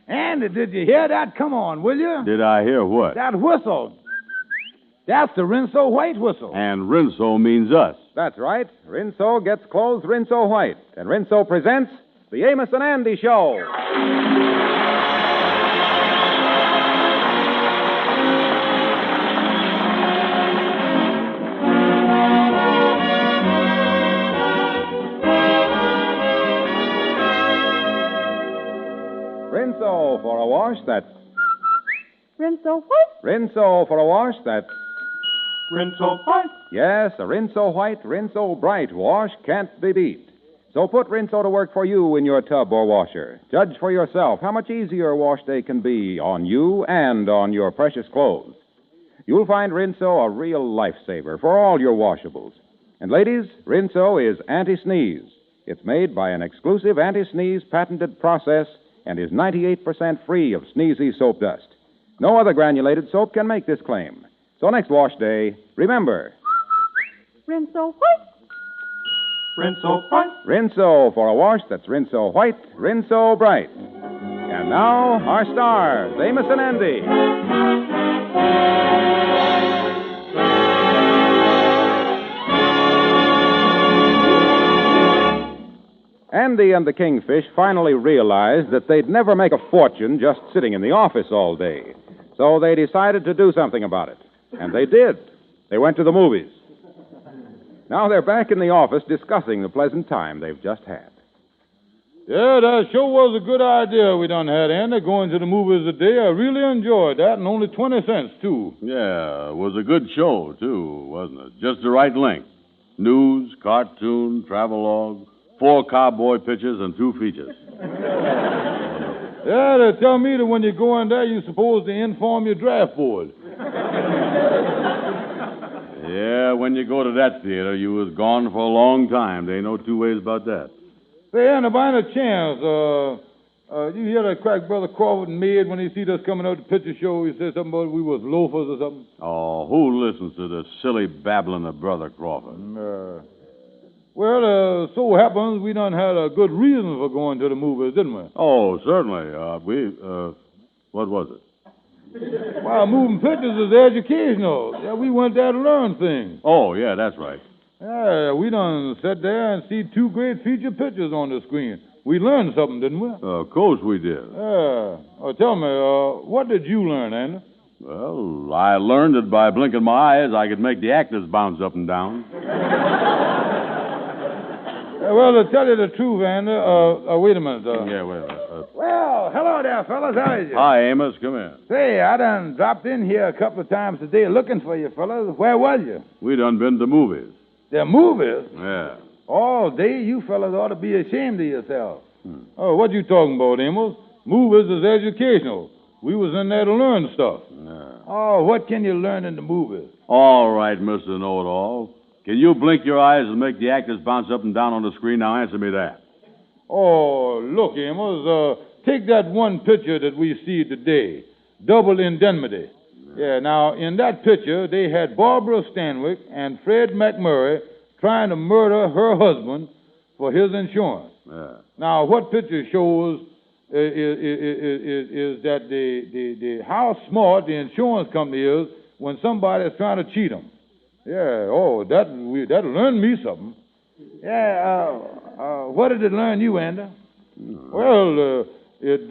Andy, did you hear that? Come on, will you? Did I hear what? That whistle. That's the Rinso White whistle. And Rinso means us. That's right. Rinso gets clothes Rinso White. And Rinso presents the Amos and Andy Show. Rinso for a wash, that's... Rinso White? Rinso for a wash, that's... Rinso White. Yes, a Rinso White, Rinso Bright wash can't be beat. So put Rinso to work for you in your tub or washer. Judge for yourself how much easier a wash day can be on you and on your precious clothes. You'll find Rinso a real lifesaver for all your washables. And ladies, Rinso is anti-sneeze. It's made by an exclusive anti-sneeze patented process and is 98% free of sneezy soap dust. No other granulated soap can make this claim. So next wash day, remember... Rinso White? Rinso White. Rinso for a wash that's Rinso White, Rinso Bright. And now, our stars, Amos and Andy. Andy and the Kingfish finally realized that they'd never make a fortune just sitting in the office all day. So they decided to do something about it. And they did. They went to the movies. Now they're back in the office discussing the pleasant time they've just had. Yeah, that sure was a good idea we done had, Andy, going to the movies today. I really enjoyed that, and only 20 cents, too. Yeah, it was a good show, too, wasn't it? Just the right length. News, cartoon, travelogue, 4 cowboy pictures, and 2 features. Yeah, they tell me that when you go in there, you're supposed to inform your draft board. Yeah, when you go to that theater, you was gone for a long time. There ain't no two ways about that. Say, Andy, by any chance, you hear that crack Brother Crawford made when he see us coming out to the picture show? He said something about we was loafers or something. Oh, who listens to the silly babbling of Brother Crawford? Well, so happens we done had a good reason for going to the movies, didn't we? Oh, certainly. What was it? Well, moving pictures is educational. Yeah, we went there to learn things. Oh, yeah, that's right. Yeah, we done sat there and see 2 great feature pictures on the screen. We learned something, didn't we? Of course we did. Yeah. Tell me, what did you learn, Andy? Well, I learned that by blinking my eyes, I could make the actors bounce up and down. Well, to tell you the truth, Andy, wait a minute. Yeah, wait a minute. Well, hello there, fellas. How is you? Hi, Amos. Come in. Say, I done dropped in here a couple of times today looking for you, fellas. Where was you? We done been to movies. The movies? Yeah. All day, you fellas ought to be ashamed of yourselves. Oh, what you talking about, Amos? Movies is educational. We was in there to learn stuff. Yeah. Oh, what can you learn in the movies? All right, Mr. Know-It-All. Can you blink your eyes and make the actors bounce up and down on the screen? Now answer me that. Oh, look, Amos, take that one picture that we see today, Double Indemnity. Yeah, now, in that picture, they had Barbara Stanwyck and Fred McMurray trying to murder her husband for his insurance. Yeah. Now, what picture shows is that the how smart the insurance company is when somebody is trying to cheat them. Yeah, that'll learn me something. Yeah, what did it learn you, Andy? Well, it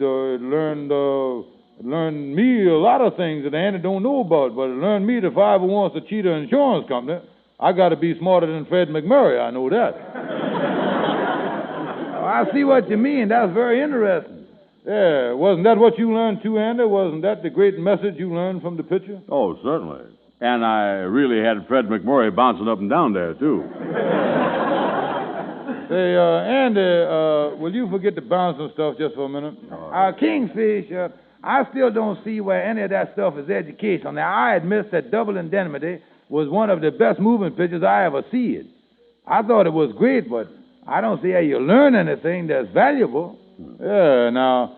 learned me a lot of things that Andy don't know about, but it learned me that if I ever wants to cheat an insurance company, I got to be smarter than Fred McMurray. I know that. I see what you mean. That's very interesting. Yeah, wasn't that what you learned too, Andy? Wasn't that the great message you learned from the picture? Oh, certainly. And I really had Fred McMurray bouncing up and down there, too. Say, Andy, will you forget the bouncing stuff just for a minute? Kingfish, I still don't see where any of that stuff is educational. Now, I admit that Double Indemnity was one of the best moving pictures I ever seen. I thought it was great, but I don't see how you learn anything that's valuable. Yeah, now,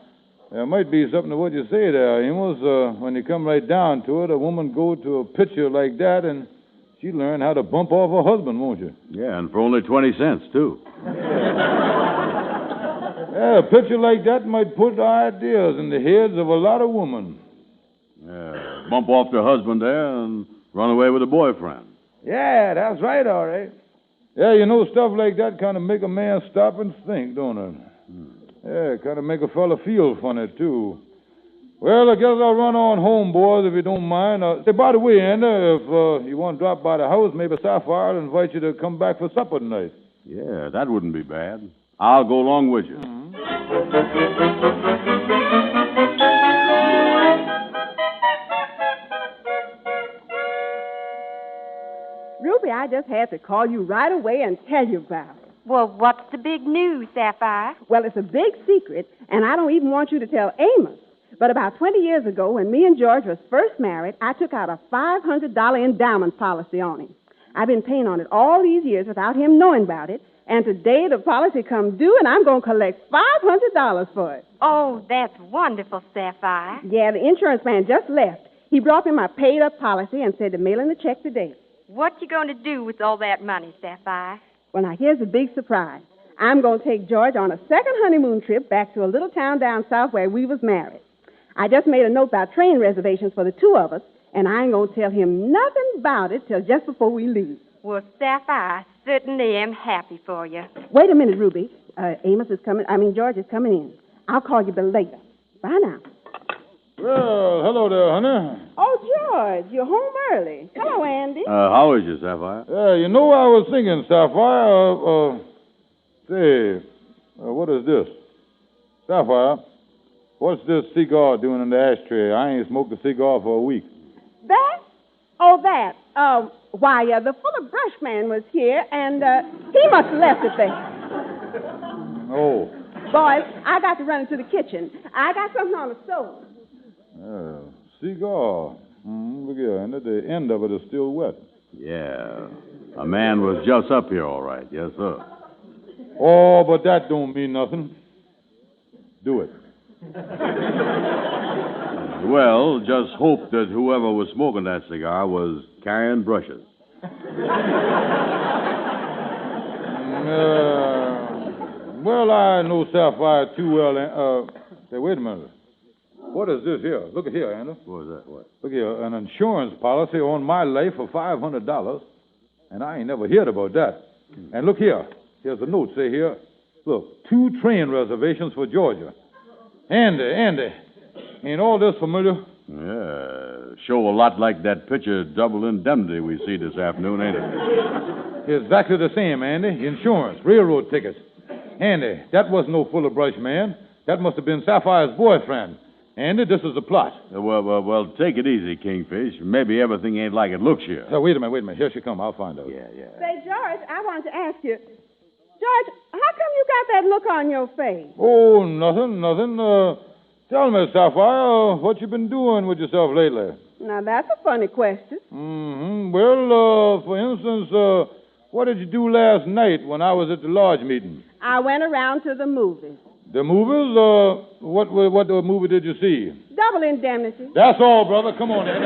there might be something to what you say there, Amos. When you come right down to it, a woman go to a picture like that and she learn how to bump off her husband, won't you? Yeah, and for only 20 cents, too. Yeah, a picture like that might put ideas in the heads of a lot of women. Yeah, bump off their husband there and run away with a boyfriend. Yeah, that's right, all right. Yeah, you know, stuff like that kind of make a man stop and think, don't it? Yeah, kind of make a fella feel funny, too. Well, I guess I'll run on home, boys, if you don't mind. Say, by the way, Andy, if you want to drop by the house, maybe Sapphire will invite you to come back for supper tonight. Yeah, that wouldn't be bad. I'll go along with you. Ruby, I just had to call you right away and tell you about it. Well, what's the big news, Sapphire? Well, it's a big secret, and I don't even want you to tell Amos. But about 20 years ago, when me and George was first married, I took out a $500 endowment policy on him. I've been paying on it all these years without him knowing about it, and today the policy comes due, and I'm going to collect $500 for it. Oh, that's wonderful, Sapphire. Yeah, the insurance man just left. He brought me my paid-up policy and said to mail in the check today. What you going to do with all that money, Sapphire? Well, now, here's the big surprise. I'm going to take George on a second honeymoon trip back to a little town down south where we was married. I just made a note about train reservations for the two of us, and I ain't going to tell him nothing about it till just before we leave. Well, Sapphire, I certainly am happy for you. Wait a minute, Ruby. George is coming in. I'll call you later. Bye now. Well, hello there, honey. Oh, George, you're home early. Hello, Andy. How is you, Sapphire? Yeah, you know, I was thinking, Sapphire, what is this? Sapphire, what's this cigar doing in the ashtray? I ain't smoked a cigar for a week. That? Oh, that. The Fuller Brush man was here, and he must have left it there. Oh. Boys, I got to run into the kitchen. I got something on the stove. Cigar. Look here, and the end of it is still wet. Yeah. A man was just up here, all right. Yes, sir. Oh, but that don't mean nothing. Do it. Well, just hope that whoever was smoking that cigar was carrying brushes. Well, I know Sapphire too well. Say, wait a minute. What is this here? Look at here, Andrew. What is that? What? Look here, an insurance policy on my life for $500, and I ain't never heard about that. And look here. Here's a note, say here. Look, 2 train reservations for Georgia. Andy, ain't all this familiar? Yeah, show a lot like that picture double indemnity we see this afternoon, ain't it? Exactly the same, Andy. Insurance, railroad tickets. Andy, that wasn't no Fuller Brush man. That must have been Sapphire's boyfriend. Andy, this is the plot. Well, take it easy, Kingfish. Maybe everything ain't like it looks here. Wait a minute. Here she come. I'll find out. Yeah. Say, George, I wanted to ask you. George, how come you got that look on your face? Oh, nothing. Tell me, Sapphire, what you been doing with yourself lately? Now, that's a funny question. Mm-hmm. Well, for instance, what did you do last night when I was at the lodge meeting? I went around to the movies. The movies? What movie did you see? Double Indemnity. That's all, brother. Come on, Ed.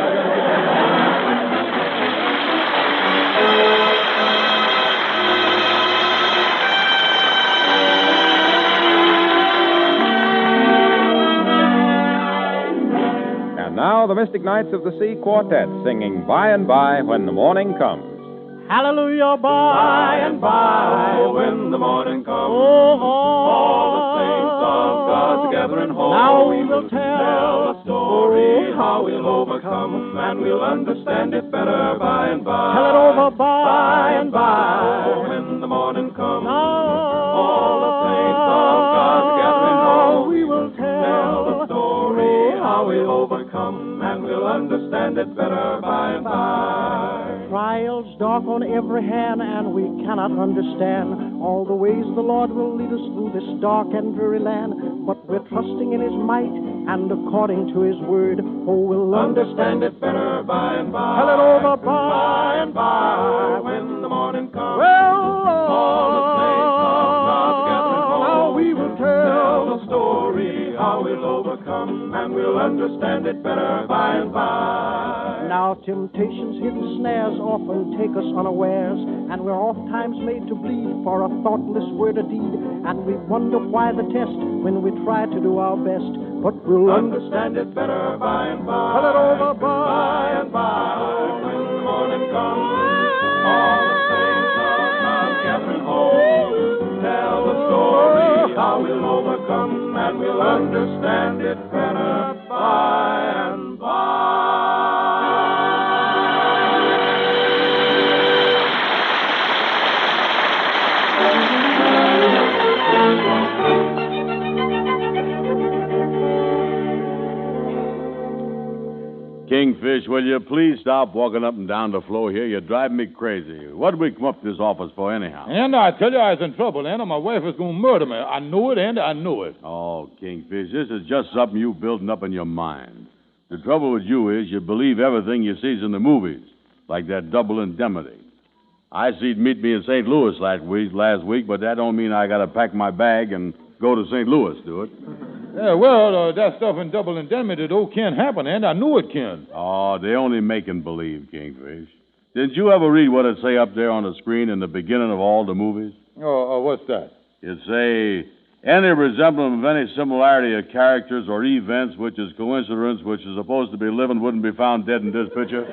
And now the Mystic Knights of the Sea Quartet singing By and By When the Morning Comes. Hallelujah, by and by, when the morning comes. All the saints of God together in hall. Now we will tell a story, how we'll overcome, and we'll understand it better by and by. Tell it over by and by, when the morning comes. All the saints of God together in hall. We will tell the story, how we'll overcome, and we'll understand it better by and by. Trials dark on every hand, and we cannot understand all the ways the Lord will lead us through this dark and dreary land. But we're trusting in His might, and according to His word, we'll understand it better by and by. Tell it over by and by, when the morning comes. Well, all the saints of God together in hall. Now we will tell the story, how we'll overcome, and we'll understand it better by and by. Now temptation's hidden snares often take us unawares, and we're oft times made to bleed for a thoughtless word or deed. and we wonder why the test when we try to do our best. But we'll understand it better by and by. Pull it over by and by. When the morning comes, all the saints are now gathering home. Tell the story how we'll overcome, and we'll understand it better by and by. Kingfish, will you please stop walking up and down the floor here? You're driving me crazy. What did we come up to this office for, anyhow? And I tell you, I was in trouble, Anna. My wife is going to murder me. I know it, Andy. I know it. Oh, Kingfish, this is just something you building up in your mind. The trouble with you is you believe everything you sees in the movies, like that double indemnity. I see'd meet me in St. Louis last week, but that don't mean I got to pack my bag and go to St. Louis, do it? Yeah, well, that stuff in double indemnity, though, can't happen, and I know it can. Oh, they only making believe, Kingfish. Didn't you ever read what it say up there on the screen in the beginning of all the movies? Oh, what's that? It say, any resemblance of any similarity of characters or events which is coincidence, which is supposed to be living, wouldn't be found dead in this picture?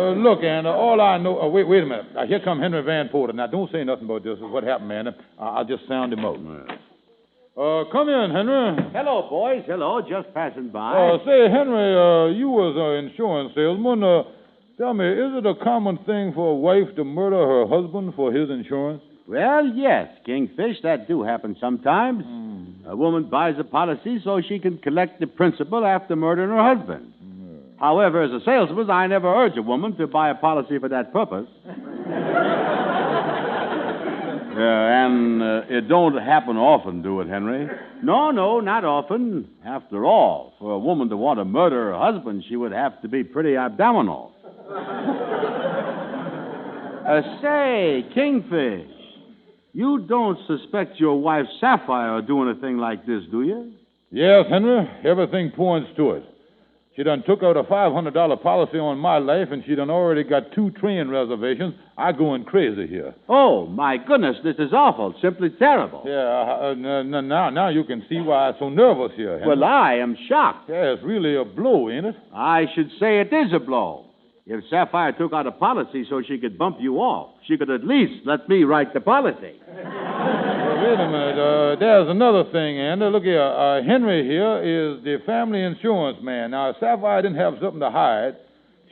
Look, Anna, all I know... wait a minute. Here come Henry Van Porter. Now, don't say nothing about this. What happened, man? I'll just sound him out. Come in, Henry. Hello, boys. Hello. Just passing by. Say, Henry, you was an insurance salesman. Tell me, is it a common thing for a wife to murder her husband for his insurance? Well, yes, Kingfish. That do happen sometimes. A woman buys a policy so she can collect the principal after murdering her husband. However, as a salesman, I never urge a woman to buy a policy for that purpose. And it don't happen often, do it, Henry? No, not often. After all, for a woman to want to murder her husband, she would have to be pretty abdominal. Say, Kingfish, you don't suspect your wife Sapphire of doing a thing like this, do you? Yes, Henry. Everything points to it. She done took out a $500 policy on my life, and she done already got 2 train reservations. I going crazy here. Oh, my goodness, this is awful. Simply terrible. Yeah, now you can see why I'm so nervous here, Henry. Well, I am shocked. Yeah, it's really a blow, ain't it? I should say it is a blow. If Sapphire took out a policy so she could bump you off, she could at least let me write the policy. Wait a minute. There's another thing, Andy. Look here. Henry here is the family insurance man. Now, if Sapphire didn't have something to hide,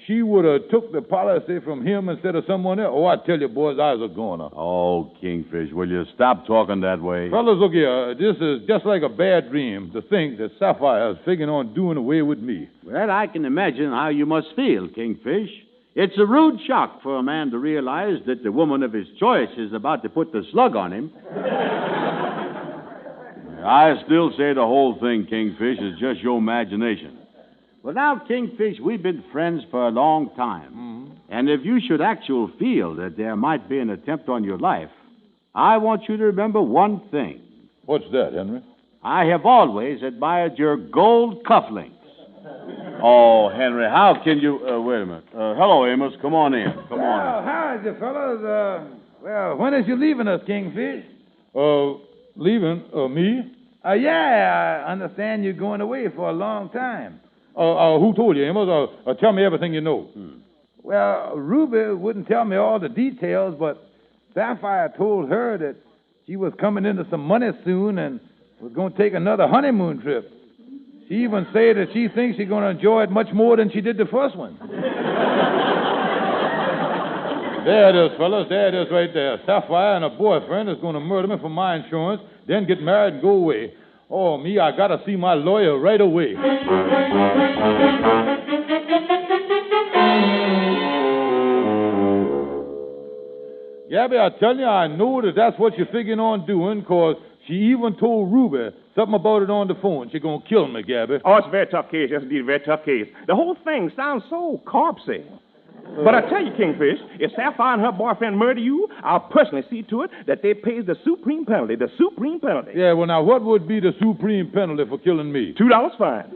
she would have took the policy from him instead of someone else. Oh, I tell you, boys, I was a goner. Oh, Kingfish, will you stop talking that way? Fellas, look here. This is just like a bad dream to think that Sapphire is figuring on doing away with me. Well, I can imagine how you must feel, Kingfish. It's a rude shock for a man to realize that the woman of his choice is about to put the slug on him. I still say the whole thing, Kingfish, is just your imagination. Well, now, Kingfish, we've been friends for a long time. Mm-hmm. And if you should actually feel that there might be an attempt on your life, I want you to remember one thing. What's that, Henry? I have always admired your gold cufflinks. Oh, Henry, how can you... wait a minute. Hello, Amos. Come on in. Come on in. How is it, fellas? Well, when is you leaving us, Kingfish? Leaving? Me? Yeah, I understand you're going away for a long time. Who told you, Amos? Tell me everything you know. Well, Ruby wouldn't tell me all the details, but Sapphire told her that she was coming into some money soon and was going to take another honeymoon trip. She even said that she thinks she's going to enjoy it much more than she did the first one. There it is, fellas. There it is right there. Sapphire and her boyfriend is going to murder me for my insurance, then get married and go away. Oh, me, I got to see my lawyer right away. Gabby, I tell you, I know that that's what you're figuring on doing, because she even told Ruby something about it on the phone. She's going to kill me, Gabby. Oh, it's a very tough case. Yes, indeed, a very tough case. The whole thing sounds so corpsey. But I tell you, Kingfish, if Sapphire and her boyfriend murder you, I'll personally see to it that they pay the supreme penalty. The supreme penalty. Yeah, well, now, what would be the supreme penalty for killing me? $2 fine.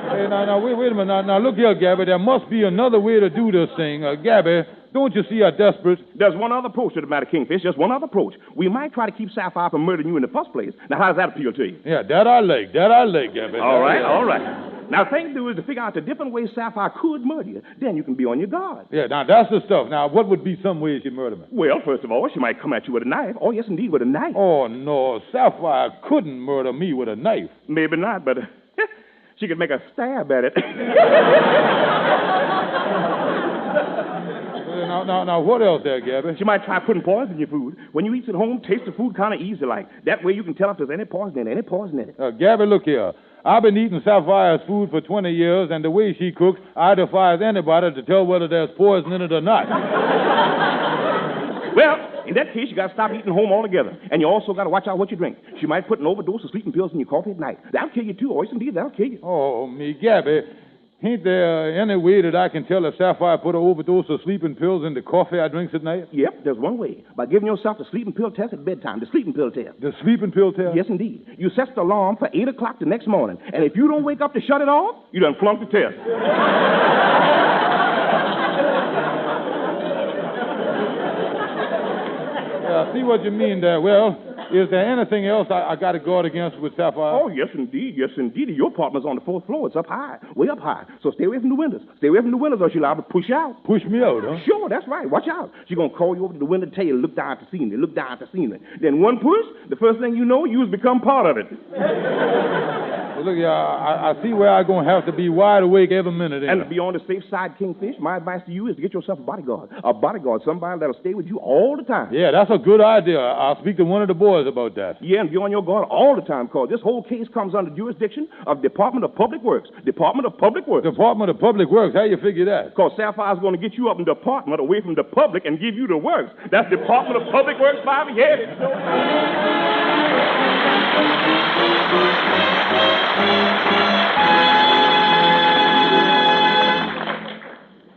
Hey, now, wait a minute. Now, look here, Gabby. There must be another way to do this thing. Gabby, don't you see her desperate? There's one other approach to the matter, Kingfish. Just one other approach. We might try to keep Sapphire from murdering you in the first place. Now, how does that appeal to you? Yeah, that I like, Gabby. All right. Now, the thing to do is to figure out the different ways Sapphire could murder you. Then you can be on your guard. Yeah, now, that's the stuff. Now, what would be some ways she'd murder me? Well, first of all, she might come at you with a knife. Oh, yes, indeed, with a knife. Oh, no, Sapphire couldn't murder me with a knife. Maybe not, but she could make a stab at it. Now, what else there, Gabby? She might try putting poison in your food. When you eat at home, taste the food kind of easy like. That way you can tell if there's any poison in it, Gabby, look here. I've been eating Sapphire's food for 20 years, and the way she cooks, I defy anybody to tell whether there's poison in it or not. Well, in that case, you got to stop eating home altogether. And you also got to watch out what you drink. She might put an overdose of sleeping pills in your coffee at night. That'll kill you, too. Oh, yes, indeed, that'll kill you. Oh, me, Gabby. Ain't there any way that I can tell if Sapphire put an overdose of sleeping pills in the coffee I drinks at night? Yep, there's one way. By giving yourself the sleeping pill test at bedtime, the sleeping pill test. The sleeping pill test? Yes, indeed. You set the alarm for 8 o'clock the next morning, and if you don't wake up to shut it off, you done flunked the test. Yeah, I see what you mean there. Well, is there anything else I got to guard against with Sapphire? Oh, yes, indeed. Your apartment's on the 4th floor. It's up high, way up high. So stay away from the windows. Or she'll liable to push you out. Push me out, huh? Sure, that's right. Watch out. She's going to call you over to the window and tell you to look down at the scenery. Then one push, the first thing you know, you've become part of it. Well, look, I see where I'm going to have to be wide awake every minute. And to be on the safe side, Kingfish, my advice to you is to get yourself a bodyguard. A bodyguard, somebody that'll stay with you all the time. Yeah, that's a good idea. I'll speak to one of the boys about that. Yeah, and be on your guard all the time, because this whole case comes under jurisdiction of Department of Public Works. Department of Public Works. Department of Public Works. How you figure that? Because Sapphire's going to get you up in the department away from the public and give you the works. That's Department of Public Works, Bobby. Yeah.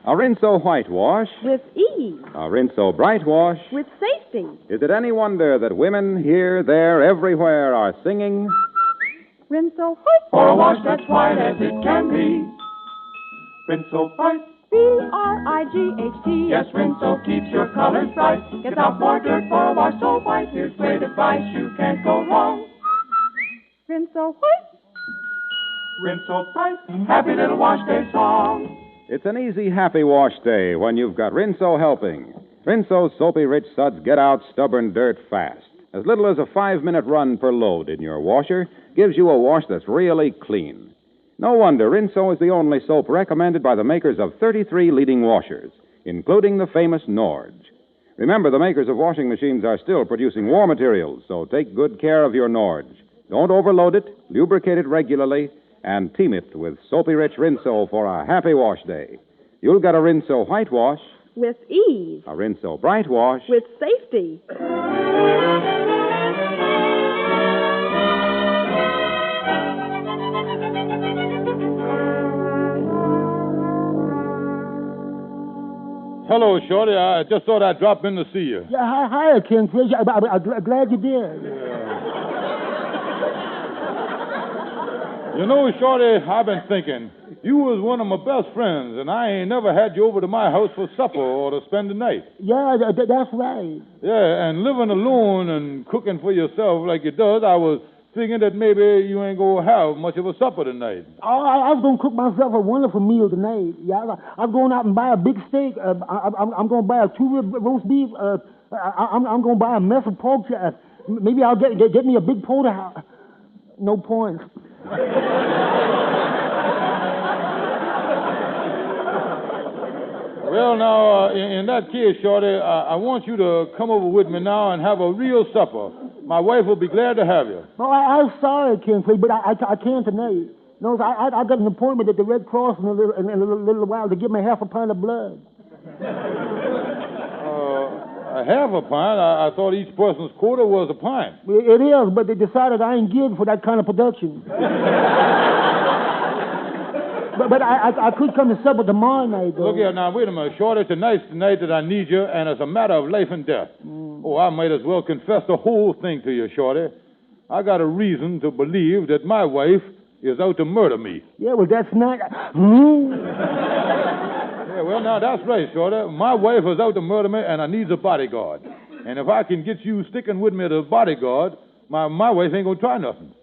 A Rinso whitewash. With ease. A Rinso brightwash. With safety. Is it any wonder that women here, there, everywhere are singing? Rinso white. For a wash that's white as it can be. Rinso white. B-R-I-G-H-T. Yes, Rinso keeps your colors bright. Gets out more dirt for a wash so white. Here's great advice, you can't go wrong. Rinso white. Rinso bright. Happy little wash day song. It's an easy, happy wash day when you've got Rinso helping. Rinso's soapy rich suds get out stubborn dirt fast. As little as a 5-minute run per load in your washer gives you a wash that's really clean. No wonder Rinso is the only soap recommended by the makers of 33 leading washers, including the famous Norge. Remember, the makers of washing machines are still producing war materials, so take good care of your Norge. Don't overload it, lubricate it regularly, and team it with soapy-rich Rinso for a happy wash day. You'll get a Rinso whitewash. With ease. A Rinso brightwash. With safety. Hello, Shorty. I just thought I'd drop in to see you. Yeah, hi, Kingfish. I'm glad you did. You know, Shorty, I've been thinking, you was one of my best friends, and I ain't never had you over to my house for supper or to spend the night. Yeah, that's right. Yeah, and living alone and cooking for yourself like you does, I was thinking that maybe you ain't going to have much of a supper tonight. Oh, I was going to cook myself a wonderful meal tonight. Yeah, I'm going out and buy a big steak. I'm going to buy a 2-rib roast beef. I'm going to buy a mess of pork. Maybe I'll get me a big porterhouse. No points. Well, now, in that case, Shorty, I want you to come over with me now and have a real supper. My wife will be glad to have you. Oh, I'm sorry, Kingfish, but I can't tonight. No, I got an appointment at the Red Cross in a little while to give me half a pint of blood. A half a pint? I thought each person's quota was a pint. It is, but they decided I ain't good for that kind of production. but I could come to supper tomorrow night, though. Look here, now, wait a minute. Shorty, tonight's the night that I need you, and it's a matter of life and death. Oh, I might as well confess the whole thing to you, Shorty. I got a reason to believe that my wife is out to murder me. Yeah, well, that's not... Yeah, well, now, that's right, Shorty. My wife was out to murder me, and I needs a bodyguard. And if I can get you sticking with me as a bodyguard, my wife ain't gonna try nothing.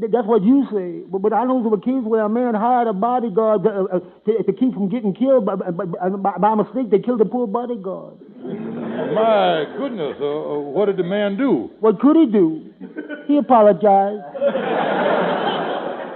That's what you say. But I know there were cases where a man hired a bodyguard to keep from getting killed. By mistake, they killed the poor bodyguard. My goodness, what did the man do? What could he do? He apologized.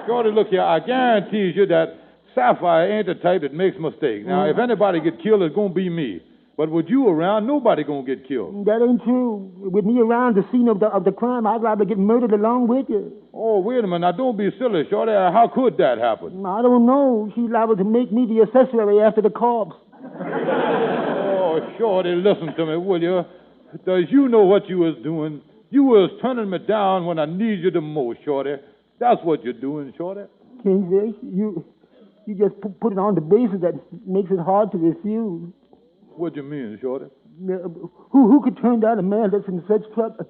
Shorty, look here, I guarantee you that Sapphire ain't the type that makes mistakes. Now, if anybody get killed, it's gonna be me. But with you around, nobody gonna get killed. That ain't true. With me around the scene of the crime, I'd rather get murdered along with you. Oh, wait a minute. Now, don't be silly, Shorty. How could that happen? I don't know. She's liable to make me the accessory after the corpse. Oh, Shorty, listen to me, will you? Does you know what you was doing? You was turning me down when I need you the most, Shorty. That's what you're doing, Shorty. Kingfish, you just put it on the basis that makes it hard to refuse. What do you mean, Shorty? Who could turn down a man that's in such trouble?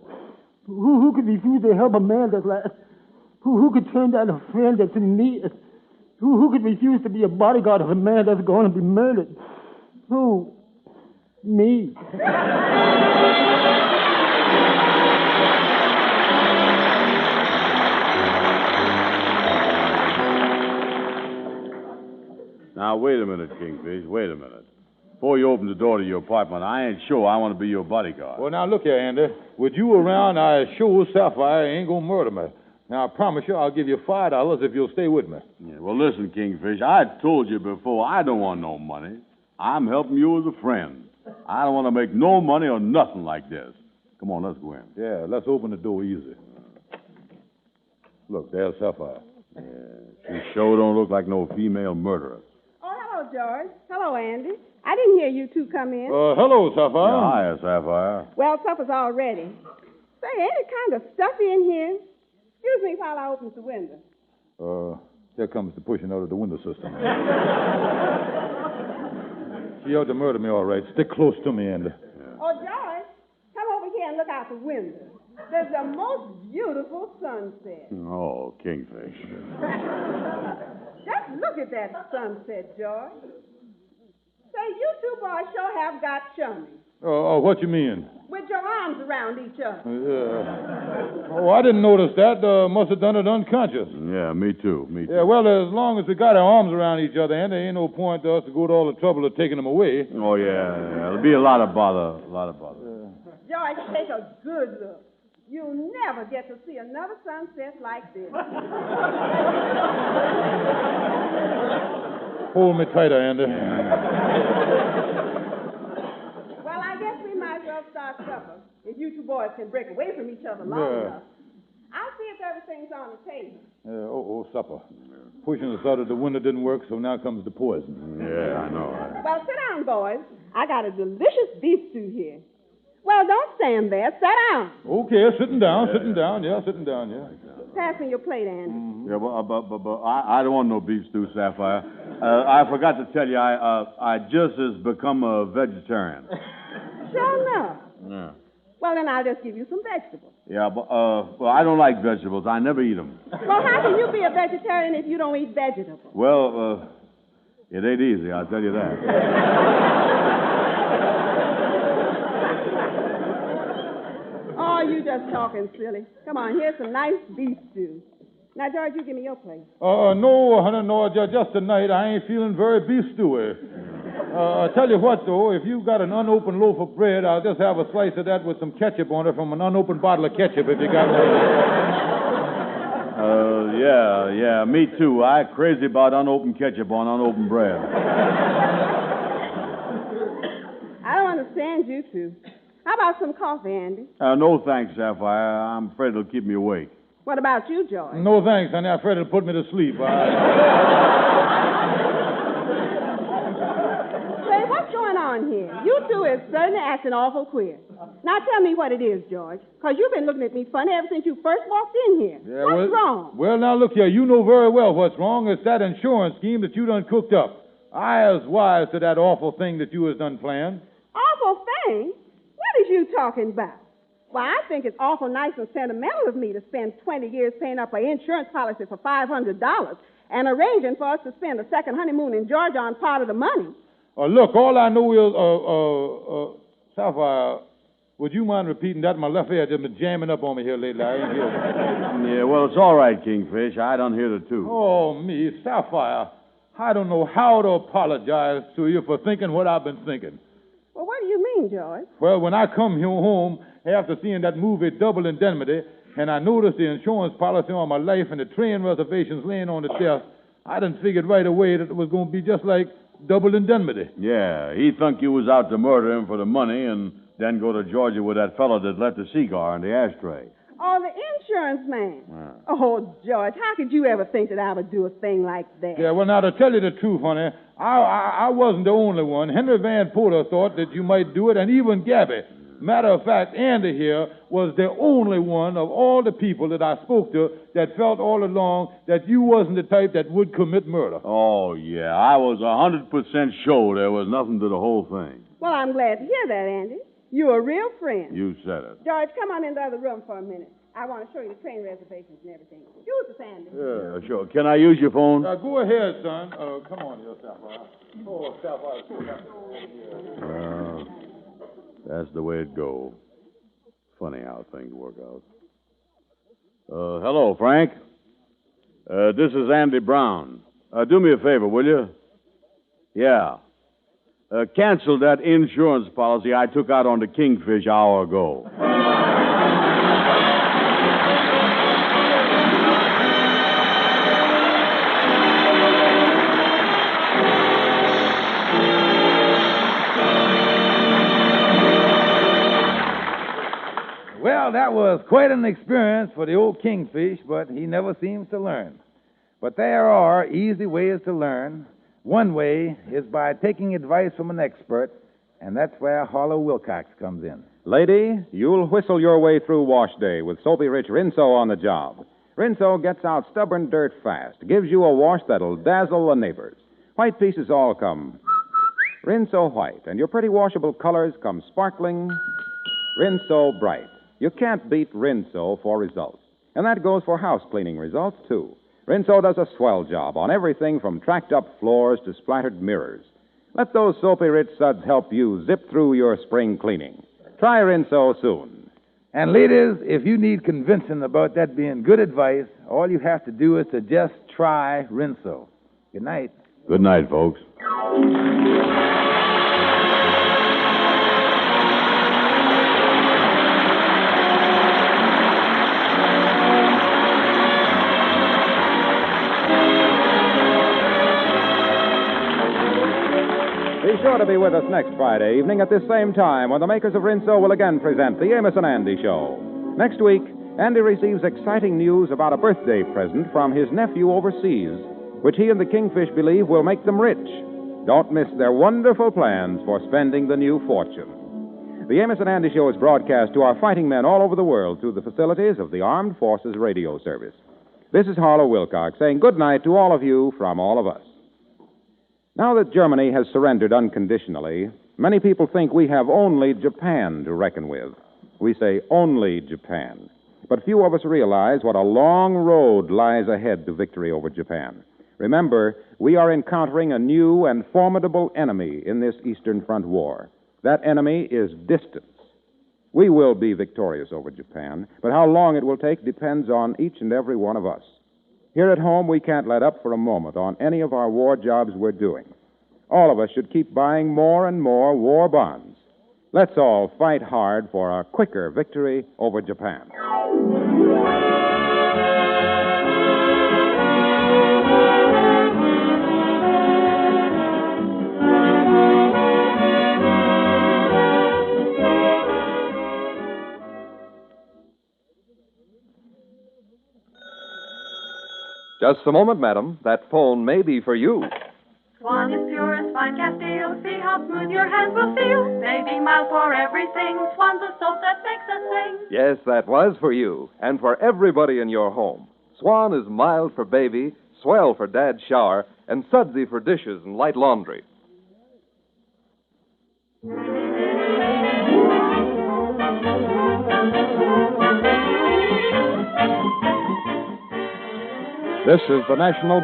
Who could refuse to help a man that's like... Who could turn down a friend that's in need? Who could refuse to be a bodyguard of a man that's going to be murdered? Who? Me. Now, wait a minute, Kingfish. Wait a minute. Before you open the door to your apartment, I ain't sure I want to be your bodyguard. Well, now, look here, Andy. With you around, I sure Sapphire ain't gonna murder me. Now, I promise you I'll give you $5 if you'll stay with me. Yeah, well, listen, Kingfish, I told you before, I don't want no money. I'm helping you as a friend. I don't want to make no money or nothing like this. Come on, let's go in. Yeah, let's open the door easy. Look, there's Sapphire. Yeah, she sure don't look like no female murderer. Oh, hello, George. Hello, Andy. I didn't hear you two come in. Hello, Sapphire. Yeah, hiya, Sapphire. Well, supper's all ready. Say, ain't it kind of stuffy in here? Excuse me while I open the window. Here comes the pushing out of the window system. She ought to murder me, all right. Stick close to me, Andy. Yeah. Oh, George, come over here and look out the window. There's the most beautiful sunset. Oh, Kingfish. Just look at that sunset, George. Say, you two boys sure have got chummy. What you mean? With your arms around each other. Oh, I didn't notice that. Must have done it unconscious. Yeah, me too. Yeah, well, as long as we got our arms around each other, and there ain't no point to us to go to all the trouble of taking them away. Oh, yeah. It'll be a lot of bother. George, take a good look. You'll never get to see another sunset like this. Hold me tighter, Andy. Well, I guess we might as well start supper. If you two boys can break away from each other long enough. I'll see if everything's on the table. Supper. Pushing us out of the window didn't work, so now comes the poison. Yeah, I know. Well, sit down, boys. I got a delicious beef stew here. Well, don't stand there. Sit down. Okay, sitting down. Yeah, sitting down, yeah. Pass me your plate, Andy. Yeah, but I don't want no beef stew, Sapphire. I forgot to tell you, I just has become a vegetarian. Sure enough. Yeah. Well, then I'll just give you some vegetables. Yeah, but I don't like vegetables. I never eat them. Well, how can you be a vegetarian if you don't eat vegetables? Well, it ain't easy, I'll tell you that. Oh, you just talking silly. Come on, here's some nice beef stew. Now, George, you give me your plate. No, honey, no. Just tonight, I ain't feeling very beef stewy. I tell you what, though, if you've got an unopened loaf of bread, I'll just have a slice of that with some ketchup on it from an unopened bottle of ketchup, if you got one. Yeah, me too. I'm crazy about unopened ketchup on unopened bread. I don't understand you two. How about some coffee, Andy? No thanks, Sapphire. I'm afraid it'll keep me awake. What about you, George? No thanks, honey. I'm afraid it'll put me to sleep. Say, what's going on here? You two is certainly acting awful queer. Now tell me what it is, George, because you've been looking at me funny ever since you first walked in here. Yeah, what's wrong? Well, now look here. You know very well what's wrong. It's that insurance scheme that you done cooked up. I was wise to that awful thing that you has done planned. Awful thing? What is you talking about? Why, I think it's awful nice and sentimental of me to spend 20 years paying up an insurance policy for $500 and arranging for us to spend a second honeymoon in Georgia on part of the money. Look, all I know is, Sapphire, would you mind repeating that? My left ear just been jamming up on me here lately. I ain't hear it. Yeah, well, it's all right, Kingfish. I don't hear the two. Oh, me, Sapphire. I don't know how to apologize to you for thinking what I've been thinking. Well, what do you mean, George? Well, when I come here home after seeing that movie Double Indemnity, and I noticed the insurance policy on my life and the train reservations laying on the desk, I done figured right away that it was going to be just like Double Indemnity. Yeah, he thunk you was out to murder him for the money and then go to Georgia with that fellow that left the cigar in the ashtray. Oh, the insurance man. Oh, George, how could you ever think that I would do a thing like that? Yeah, well, now, to tell you the truth, honey, I wasn't the only one. Henry Van Porter thought that you might do it, and even Gabby. Matter of fact, Andy here was the only one of all the people that I spoke to that felt all along that you wasn't the type that would commit murder. Oh, yeah, I was 100% sure there was nothing to the whole thing. Well, I'm glad to hear that, Andy. You're a real friend. You said it. George, come on in the other room for a minute. I want to show you the train reservations and everything. Use us, Andy. Yeah, sure. Can I use your phone? Go ahead, son. Come on here, Sapphire. Oh, Sapphire. That's the way it go. Funny how things work out. Hello, Frank. This is Andy Brown. Do me a favor, will you? Yeah. Cancel that insurance policy I took out on the Kingfish hour ago. Well, that was quite an experience for the old Kingfish, but he never seems to learn. But there are easy ways to learn. One way is by taking advice from an expert, and that's where Harlow Wilcox comes in. Lady, you'll whistle your way through wash day with Soapy Rich Rinso on the job. Rinso gets out stubborn dirt fast, gives you a wash that'll dazzle the neighbors. White pieces all come Rinso white, and your pretty washable colors come sparkling Rinso bright. You can't beat Rinso for results. And that goes for house cleaning results, too. Rinso does a swell job on everything from tracked-up floors to splattered mirrors. Let those Soapy Rich suds help you zip through your spring cleaning. Try Rinso soon. And ladies, if you need convincing about that being good advice, all you have to do is to just try Rinso. Good night. Good night, folks. Be sure to be with us next Friday evening at this same time when the makers of Rinso will again present the Amos and Andy Show. Next week, Andy receives exciting news about a birthday present from his nephew overseas, which he and the Kingfish believe will make them rich. Don't miss their wonderful plans for spending the new fortune. The Amos and Andy Show is broadcast to our fighting men all over the world through the facilities of the Armed Forces Radio Service. This is Harlow Wilcox saying good night to all of you from all of us. Now that Germany has surrendered unconditionally, many people think we have only Japan to reckon with. We say only Japan. But few of us realize what a long road lies ahead to victory over Japan. Remember, we are encountering a new and formidable enemy in this Eastern Front war. That enemy is distance. We will be victorious over Japan, but how long it will take depends on each and every one of us. Here at home, we can't let up for a moment on any of our war jobs we're doing. All of us should keep buying more and more war bonds. Let's all fight hard for a quicker victory over Japan. Just a moment, madam. That phone may be for you. Swan is pure as fine Castile. See how smooth your hands will feel. Baby mild for everything. Swan's a soap that makes us sing. Yes, that was for you, and for everybody in your home. Swan is mild for baby, swell for dad's shower, and sudsy for dishes and light laundry. This is the National